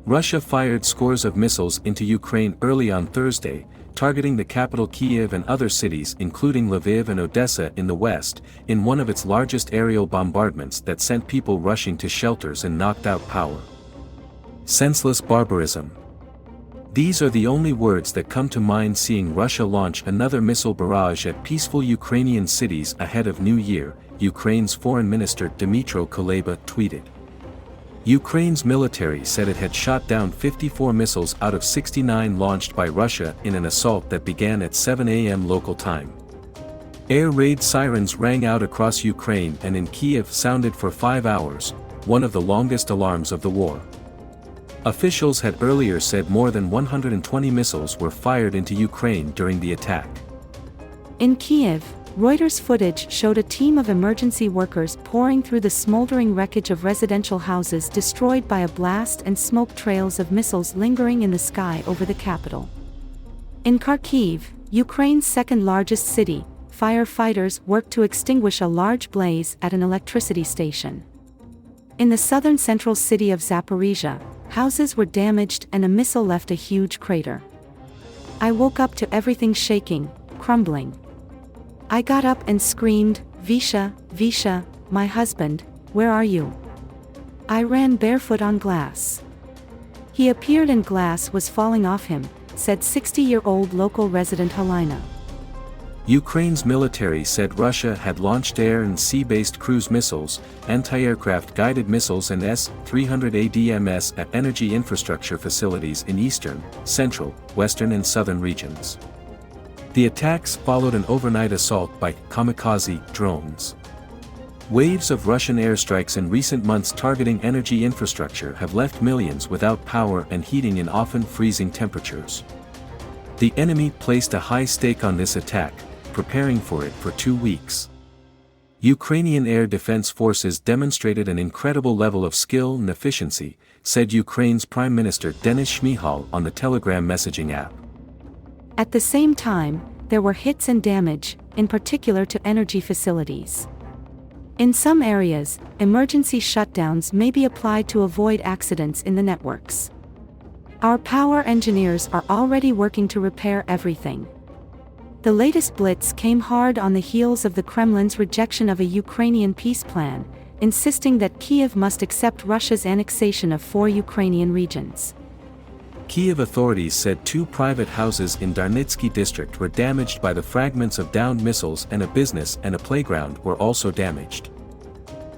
Russia fired scores of missiles into Ukraine early on Thursday, targeting the capital Kyiv and other cities including Lviv and Odessa in the west, in one of its largest aerial bombardments that sent people rushing to shelters and knocked out power. Senseless barbarism. These are the only words that come to mind seeing Russia launch another missile barrage at peaceful Ukrainian cities ahead of New Year, Ukraine's Foreign Minister Dmytro Kuleba tweeted. Ukraine's military said it had shot down 54 missiles out of 69 launched by Russia in an assault that began at 7 a.m. local time. Air raid sirens rang out across Ukraine and in Kyiv sounded for 5 hours, one of the longest alarms of the war. Officials had earlier said more than 120 missiles were fired into Ukraine during the attack. In Kyiv, Reuters footage showed a team of emergency workers pouring through the smoldering wreckage of residential houses destroyed by a blast and smoke trails of missiles lingering in the sky over the capital. In Kharkiv, Ukraine's second-largest city, firefighters worked to extinguish a large blaze at an electricity station. In the southern central city of Zaporizhia, houses were damaged and a missile left a huge crater. I woke up to everything shaking, crumbling. I got up and screamed, "Visha, Visha, my husband, where are you?" I ran barefoot on glass. He appeared and glass was falling off him, said 60-year-old local resident Helena. Ukraine's military said Russia had launched air and sea-based cruise missiles, anti-aircraft guided missiles and S-300 ADMS at energy infrastructure facilities in eastern, central, western and southern regions. The attacks followed an overnight assault by kamikaze drones. Waves of Russian airstrikes in recent months targeting energy infrastructure have left millions without power and heating in often freezing temperatures. The enemy placed a high stake on this attack, preparing for it for 2 weeks. Ukrainian air defense forces demonstrated an incredible level of skill and efficiency, said Ukraine's Prime Minister Denis Shmyhal on the Telegram messaging app. At the same time, there were hits and damage, in particular to energy facilities. In some areas, emergency shutdowns may be applied to avoid accidents in the networks. Our power engineers are already working to repair everything. The latest blitz came hard on the heels of the Kremlin's rejection of a Ukrainian peace plan, insisting that Kyiv must accept Russia's annexation of 4 Ukrainian regions. Kyiv authorities said 2 private houses in Darnitsky district were damaged by the fragments of downed missiles and a business and a playground were also damaged.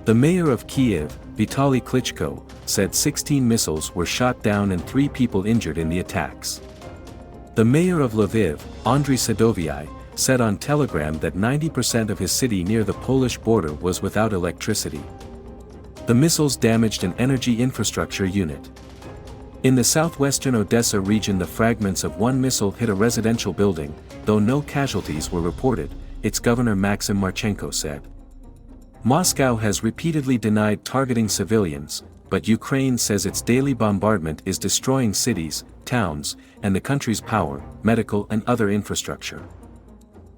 The mayor of Kyiv, Vitaly Klitschko, said 16 missiles were shot down and 3 people injured in the attacks. The mayor of Lviv, Andriy Sadovyai, said on Telegram that 90% of his city near the Polish border was without electricity. The missiles damaged an energy infrastructure unit. In the southwestern Odessa region, the fragments of one missile hit a residential building, though no casualties were reported, its governor Maxim Marchenko said. Moscow has repeatedly denied targeting civilians, but Ukraine says its daily bombardment is destroying cities, towns, and the country's power, medical and other infrastructure.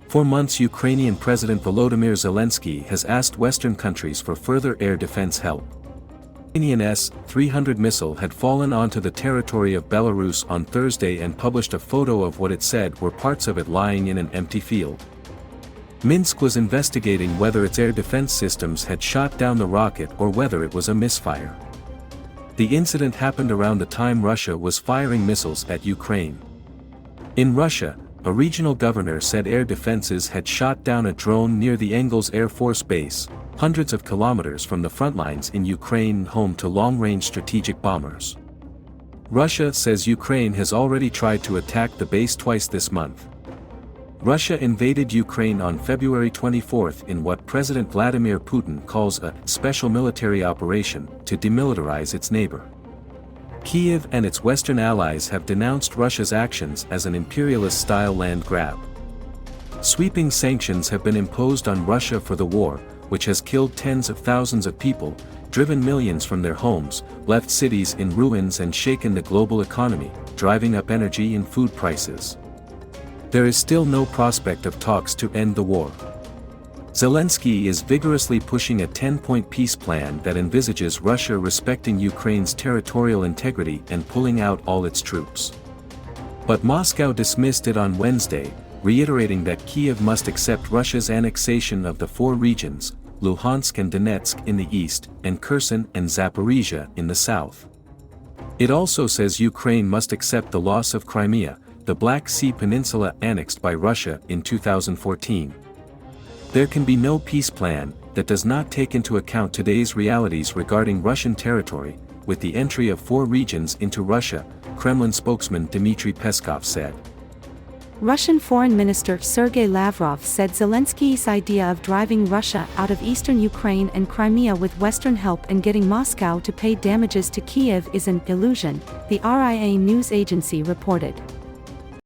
For months, Ukrainian President Volodymyr Zelensky has asked Western countries for further air defense help. The Ukrainian S-300 missile had fallen onto the territory of Belarus on Thursday and published a photo of what it said were parts of it lying in an empty field. Minsk was investigating whether its air defense systems had shot down the rocket or whether it was a misfire. The incident happened around the time Russia was firing missiles at Ukraine. In Russia, a regional governor said air defenses had shot down a drone near the Engels Air Force Base, hundreds of kilometers from the front lines in Ukraine, home to long-range strategic bombers. Russia says Ukraine has already tried to attack the base twice this month. Russia invaded Ukraine on February 24 in what President Vladimir Putin calls a special military operation to demilitarize its neighbor. Kyiv and its Western allies have denounced Russia's actions as an imperialist-style land grab. Sweeping sanctions have been imposed on Russia for the war, which has killed tens of thousands of people, driven millions from their homes, left cities in ruins and shaken the global economy, driving up energy and food prices. There is still no prospect of talks to end the war. Zelensky is vigorously pushing a 10-point peace plan that envisages Russia respecting Ukraine's territorial integrity and pulling out all its troops. But Moscow dismissed it on Wednesday, reiterating that Kyiv must accept Russia's annexation of the 4 regions, Luhansk and Donetsk in the east, and Kherson and Zaporizhia in the south. It also says Ukraine must accept the loss of Crimea, the Black Sea Peninsula annexed by Russia in 2014. There can be no peace plan that does not take into account today's realities regarding Russian territory, with the entry of 4 regions into Russia, Kremlin spokesman Dmitry Peskov said. Russian Foreign Minister Sergei Lavrov said Zelensky's idea of driving Russia out of eastern Ukraine and Crimea with Western help and getting Moscow to pay damages to Kyiv is an illusion, the RIA news agency reported.